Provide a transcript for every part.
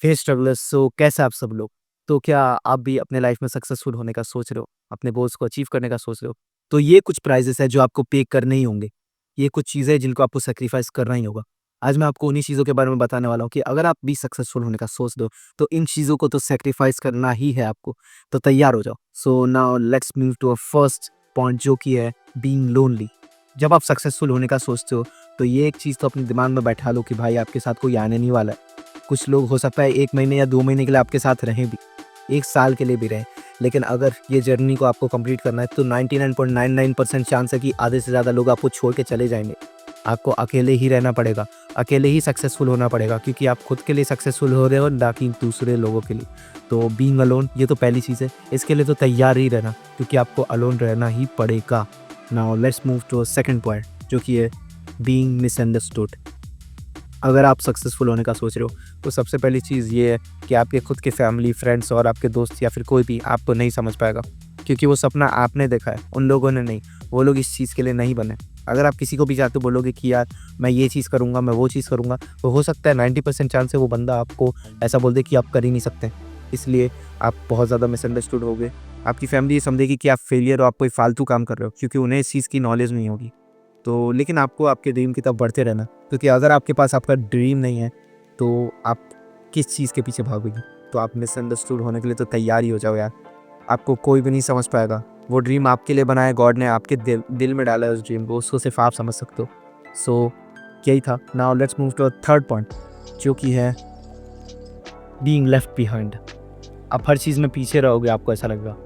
हे strugglers, सो कैसे आप सब लोग? तो क्या आप भी अपने लाइफ में सक्सेसफुल होने का सोच रहे हो? अपने गोल्स को अचीव करने का सोच रहे हो? तो ये कुछ प्राइज़ेज़ हैं जो आपको पे करने ही होंगे। ये कुछ चीज़ें हैं जिनको आपको सैक्रिफ़ाइस करना ही होगा। आज मैं आपको उन्हीं चीज़ों के बारे में बताने वाला हूँ कि अगर आप भी सक्सेसफुल होने का सोच रहे हो, तो इन चीज़ों को तो सैक्रिफ़ाइस करना ही है आपको। तो तैयार हो जाओ। So now let's move to first point जो कि है बीइंग लोनली। जब आप सक्सेसफुल होने का सोचते हो, तो ये एक चीज़ तो अपने दिमाग में बैठा लो कि भाई आपके साथ कोई आने नहीं वाला है। कुछ लोग हो सकता है 1 महीने या 2 महीने के लिए आपके साथ रहें भी, 1 साल के लिए भी रहें। लेकिन अगर ये जर्नी को आपको कंप्लीट करना है तो 99.99% चांस है कि आधे से ज़्यादा लोग आपको छोड़ के चले जाएँगे। आपको अकेले ही रहना पड़ेगा, अकेले ही सक्सेसफुल होना पड़ेगा क्योंकि आप खुद के लिए सक्सेसफुल हो रहे हो ना कि दूसरे लोगों के लिए। तो बीइंग अलोन ये तो पहली चीज़ है, इसके लिए तो तैयार ही रहना क्योंकि आपको अलोन रहना ही पड़ेगा। Now let's move to a second point जो कि है बीइंग मिसअंडरस्टूड। अगर आप सक्सेसफुल होने का सोच रहे हो, तो सबसे पहली चीज़ ये है कि आपके खुद के फैमिली, फ्रेंड्स और आपके दोस्त या फिर कोई भी आपको नहीं समझ पाएगा क्योंकि वो सपना आपने देखा है, उन लोगों ने नहीं। वो लोग इस चीज़ के लिए नहीं बने। अगर आप किसी को भी जाके बोलोगे कि यार मैं ये चीज़ करूँगा, मैं वो चीज़ करूँगा, तो हो सकता है 90% चांस है वो बंदा आपको ऐसा बोल दे कि आप कर ही नहीं सकते। इसलिए आप बहुत ज़्यादा मिसअंडरस्टूड होगे। आपकी फैमिली ये समझेगी कि आप फेलियर हो, आप कोई फालतू काम कर रहे हो क्योंकि उन्हें इस चीज़ की नॉलेज नहीं होगी। तो लेकिन आपको आपके ड्रीम की तरफ बढ़ते रहना क्योंकि अगर आपके पास आपका ड्रीम नहीं है तो आप किस चीज़ के पीछे भागोगे? तो आप मिसअंडरस्टूड होने के लिए तो तैयार ही हो जाओ यार। आपको कोई भी नहीं समझ पाएगा। वो ड्रीम आपके लिए बनाया है गॉड ने, आपके दिल में डाला है उस ड्रीम को, उसको सिर्फ़ आप समझ सकते हो। सो यही था। Now let's move to a third point जो कि है बीइंग लेफ्ट बिहाइंड। आप हर चीज़ में पीछे रहोगे, आपको ऐसा लगेगा।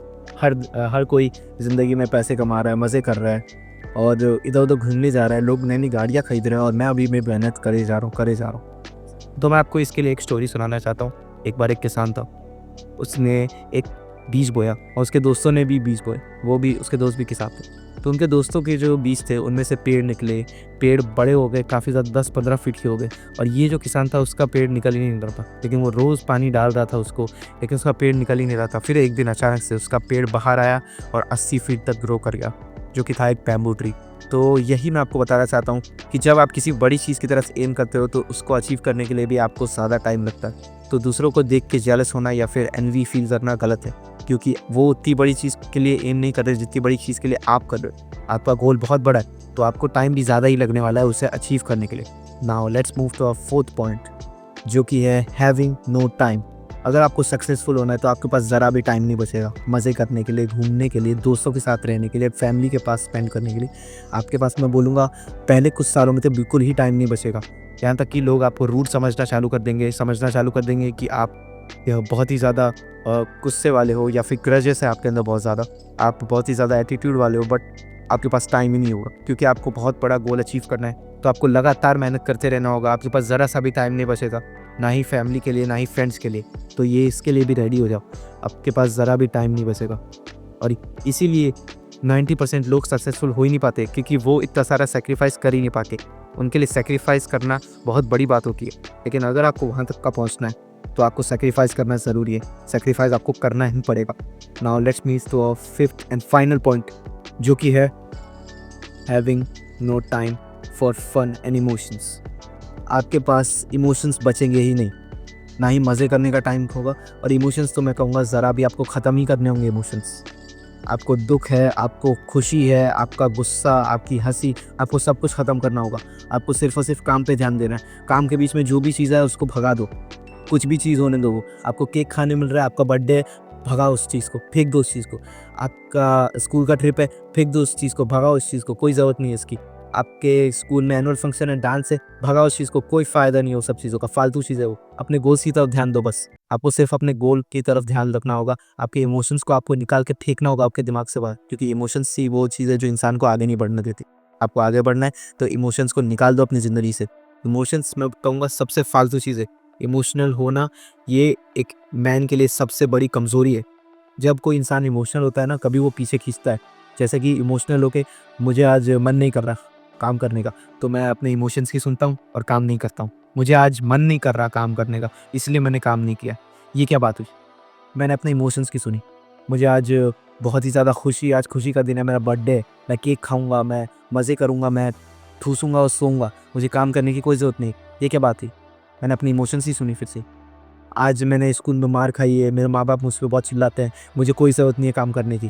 हर कोई ज़िंदगी में पैसे कमा रहा है, मज़े कर रहा है और इधर-उधर घूमने जा रहा है, लोग नई-नई गाड़ियाँ खरीद रहे हैं और मैं अभी भी मेहनत करे जा रहा हूँ, करे जा रहा हूँ। तो मैं आपको इसके लिए एक स्टोरी सुनाना चाहता हूँ। एक बार एक किसान था, उसने एक बीज बोया और उसके दोस्तों ने भी बीज बोए, वो भी उसके दोस्त भी किसान थे। तो उनके दोस्तों के जो बीज थे उनमें से पेड़ निकले, पेड़ बड़े हो गए, काफ़ी ज़्यादा 10-15 फीट के हो गए और ये जो किसान था उसका पेड़ निकल ही नहीं रहा था। लेकिन वो रोज़ पानी डाल रहा था उसको, लेकिन उसका पेड़ निकल ही नहीं रहा था। फिर एक दिन अचानक से उसका पेड़ बाहर आया और 80 फीट तक ग्रो कर गया, जो कि था एक बैम्बू ट्री। तो यही मैं आपको बताना चाहता हूँ कि जब आप किसी बड़ी चीज़ की तरफ एम करते हो तो उसको अचीव करने के लिए भी आपको ज़्यादा टाइम लगता है। तो दूसरों को देख के जेलस होना या फिर एनवी फील करना गलत है क्योंकि वो उतनी बड़ी चीज़ के लिए एम नहीं कर रहे जितनी बड़ी चीज़ के लिए आप कर रहे हो। आपका गोल बहुत बड़ा है तो आपको टाइम भी ज़्यादा ही लगने वाला है उसे अचीव करने के लिए। Now let's move to a fourth point जो कि है हैविंग नो टाइम। अगर आपको सक्सेसफुल होना है तो आपके पास ज़रा भी टाइम नहीं बचेगा मज़े करने के लिए, घूमने के लिए, दोस्तों के साथ रहने के लिए, फैमिली के पास स्पेंड करने के लिए। आपके पास मैं बोलूँगा पहले कुछ सालों में तो बिल्कुल ही टाइम नहीं बचेगा। यहाँ तक कि लोग आपको रूड समझना चालू कर देंगे, समझना चालू कर देंगे कि आप बहुत ही ज़्यादा गुस्से वाले हो या फिर ग्रजेस है आपके अंदर बहुत ज़्यादा। आप बहुत ही ज़्यादा एटीट्यूड वाले हो बट आपके पास टाइम ही नहीं होगा क्योंकि आपको बहुत बड़ा गोल अचीव करना है। तो आपको लगातार मेहनत करते रहना होगा, आपके पास ज़रा सा भी टाइम नहीं बचेगा, ना ही फैमिली के लिए, ना ही फ्रेंड्स के लिए। तो ये इसके लिए भी रेडी हो जाओ, आपके पास ज़रा भी टाइम नहीं बचेगा। और इसीलिए 90% लोग सक्सेसफुल हो ही नहीं पाते क्योंकि वो इतना सारा सैक्रिफाइस कर ही नहीं पाते। उनके लिए सैक्रिफाइस करना बहुत बड़ी बात होती है, लेकिन अगर आपको वहाँ तक का पहुँचना है तो आपको सैक्रिफाइस करना ज़रूरी है। सैक्रिफाइस आपको करना ही पड़ेगा। Now let's move to a fifth and final point जो कि है having no time for fun and emotions. आपके पास इमोशंस बचेंगे ही नहीं, ना ही मज़े करने का टाइम होगा और इमोशंस तो मैं कहूँगा ज़रा भी आपको ख़त्म ही करने होंगे इमोशंस। आपको दुःख है, आपको खुशी है, आपका गुस्सा, आपकी हँसी, आपको सब कुछ ख़त्म करना होगा। आपको सिर्फ़ और सिर्फ़ काम पे ध्यान देना है। काम के बीच में जो भी चीज़ है उसको भगा दो, कुछ भी चीज़ होने दो वो। आपको केक खाने मिल रहा है, आपका बर्थडे है, भगाओ उस चीज़ को, फेंक दो उस चीज़ को। आपका स्कूल का ट्रिप है, फेंक दो उस चीज़ को, भगाओ उस चीज़ को, कोई ज़रूरत नहीं है इसकी। आपके स्कूल में एनुअल फंक्शन है, डांस है, भगाओ उस चीज़ को, कोई फ़ायदा नहीं है वो सब चीज़ों का, फालतू चीज़ है वो। अपने गोल्स की तरफ ध्यान दो बस। आपको सिर्फ़ अपने गोल की तरफ ध्यान रखना होगा। आपके इमोशंस को आपको निकाल के फेंकना होगा आपके दिमाग से बाहर क्योंकि इमोशंस ही वो चीज़ है जो इंसान को आगे नहीं बढ़ने देती। आपको आगे बढ़ना है तो इमोशंस को निकाल दो अपनी ज़िंदगी से। इमोशंस मैं कहूँगा सबसे फालतू चीज़ है। इमोशनल होना ये एक मैन के लिए सबसे बड़ी कमज़ोरी है। जब कोई इंसान इमोशनल होता है ना, कभी वो पीछे खींचता है। जैसे कि इमोशनल होके मुझे आज मन नहीं कर रहा काम करने का, तो मैं अपने इमोशंस की सुनता हूँ और काम नहीं करता हूँ। मुझे आज मन नहीं कर रहा काम करने का, इसलिए मैंने काम नहीं किया। ये क्या बात हुई? मैंने अपने इमोशंस की सुनी। मुझे आज बहुत ही ज़्यादा खुशी, आज खुशी का दिन है, मेरा बर्थडे है, मैं केक खाऊँगा, मैं मज़े करूँगा, मैं ठूसूँगा और सोऊँगा। मुझे काम करने की कोई ज़रूरत नहीं। ये क्या बात हुई? मैंने अपनी इमोशंस ही सुनी फिर से। आज मैंने स्कूल में मार खाई है, मेरे माँ-बाप मुझ पे बहुत चिल्लाते हैं, मुझे कोई ज़रूरत नहीं है काम करने की।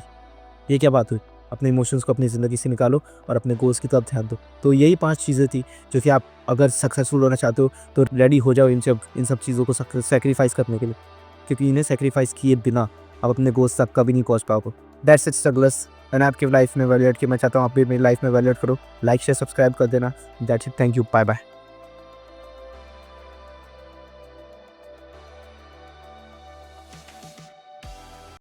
ये क्या बात हुई? अपने इमोशंस को अपनी ज़िंदगी से निकालो और अपने गोल्स की तरफ ध्यान दो। तो यही 5 चीज़ें थी जो कि आप अगर सक्सेसफुल होना चाहते हो तो रेडी हो जाओ इन सब चीज़ों को सैक्रिफाइस करने के लिए। क्योंकि इन्हें सैक्रिफाइस किए बिना आप अपने गोल्स तक कभी नहीं पहुँच पाओगे। That's it strugglers. मैंने आपकी लाइफ में वैल्यूएट किया, मैं चाहता हूँ आप भी मेरी लाइफ में वैल्यूएट करो। लाइक, शेयर, सब्सक्राइब कर देना। That's it, thank you, bye bye.